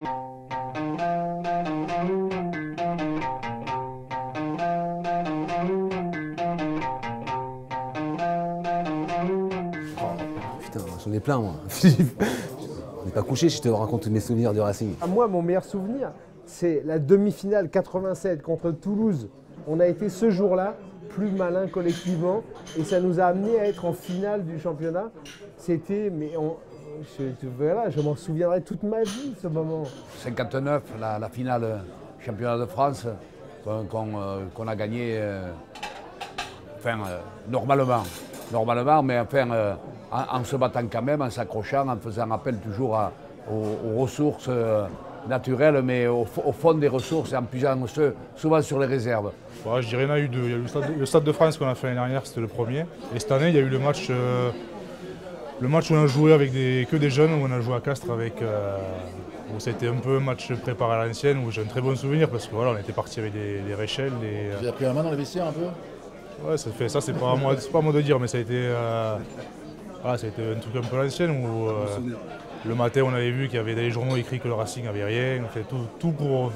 Putain, j'en ai plein moi. On n'est pas couché si je te raconte tous mes souvenirs du Racing. Moi, mon meilleur souvenir, c'est la demi-finale 87 contre Toulouse. On a été ce jour-là plus malin collectivement et ça nous a amené à être en finale du championnat. C'était, mais voilà, je m'en souviendrai toute ma vie, ce moment. 59, la finale championnat de France qu'on a gagné, normalement, mais enfin en se battant quand même, en s'accrochant, en faisant appel toujours aux ressources naturelles, mais au fond des ressources et en puisant souvent sur les réserves. Ouais, je dirais qu'il y en a eu deux. Il y a eu le Stade de France qu'on a fait l'année dernière, c'était le premier. Et cette année, il y a eu le match où on a joué avec que des jeunes, où on a joué à Castres où c'était un peu un match préparé à l'ancienne, où j'ai un très bon souvenir parce que voilà, on était parti avec des réchelles. Vous avez pris la main dans les vestiaires un peu? Ouais, ça c'est pas à moi de dire, mais ça a été un truc un peu à l'ancienne où le matin on avait vu qu'il y avait des journaux écrits que le Racing n'avait rien, on fait tout pour.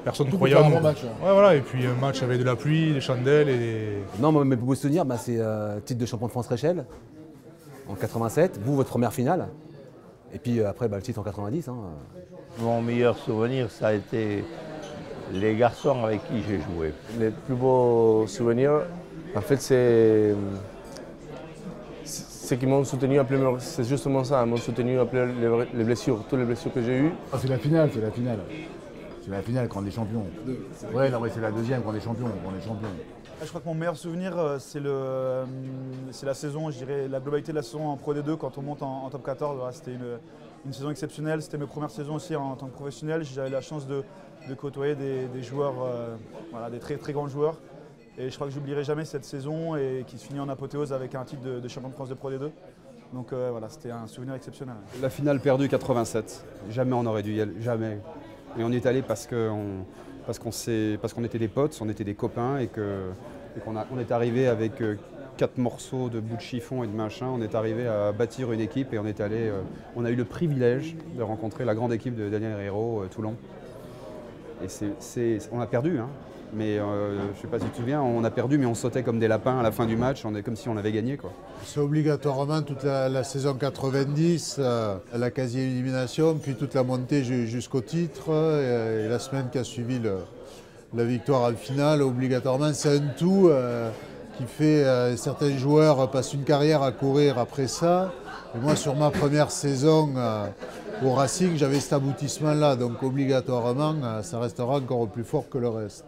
Personne ne croyait en nous. Match. Ouais, voilà, et puis un match avec de la pluie, des chandelles et des... Non, mes plus beaux souvenirs, c'est titre de champion de France Réchelle en 87, vous votre première finale, et puis après le titre en 90. Hein. Mon meilleur souvenir, ça a été les garçons avec qui j'ai joué. Les plus beaux souvenirs, en fait, c'est qu'ils m'ont soutenu après, c'est justement ça, ils m'ont soutenu après les blessures, toutes les blessures que j'ai eues. Ah, c'est la finale. C'est la finale quand on est champion. Ouais, non, c'est la deuxième quand on est champion. Je crois que mon meilleur souvenir, c'est la saison, je dirais la globalité de la saison en Pro D2 quand on monte en top 14. Voilà, c'était une saison exceptionnelle, c'était mes premières saisons aussi en tant que professionnel. J'avais la chance de côtoyer des joueurs, voilà, des très très grands joueurs. Et je crois que je n'oublierai jamais cette saison et qui se finit en apothéose avec un titre de champion de France de Pro D2. Donc voilà, c'était un souvenir exceptionnel. La finale perdue 87, jamais on aurait dû y aller, jamais. Et on y est allé parce qu'on était des potes, on était des copains et qu'on est arrivé avec 4 morceaux de bout de chiffon et de machin. On est arrivé à bâtir une équipe et on a eu le privilège de rencontrer la grande équipe de Daniel Herrero, Toulon. Et on a perdu, hein. Mais je ne sais pas si tu te souviens, on a perdu mais on sautait comme des lapins à la fin du match, on est comme si on avait gagné, quoi. C'est obligatoirement toute la saison 90, la quasi-élimination, puis toute la montée jusqu'au titre et la semaine qui a suivi la victoire en finale. Obligatoirement, c'est un tout qui fait certains joueurs passent une carrière à courir après ça. Et moi, sur ma première saison au Racing, j'avais cet aboutissement-là, donc obligatoirement, ça restera encore plus fort que le reste.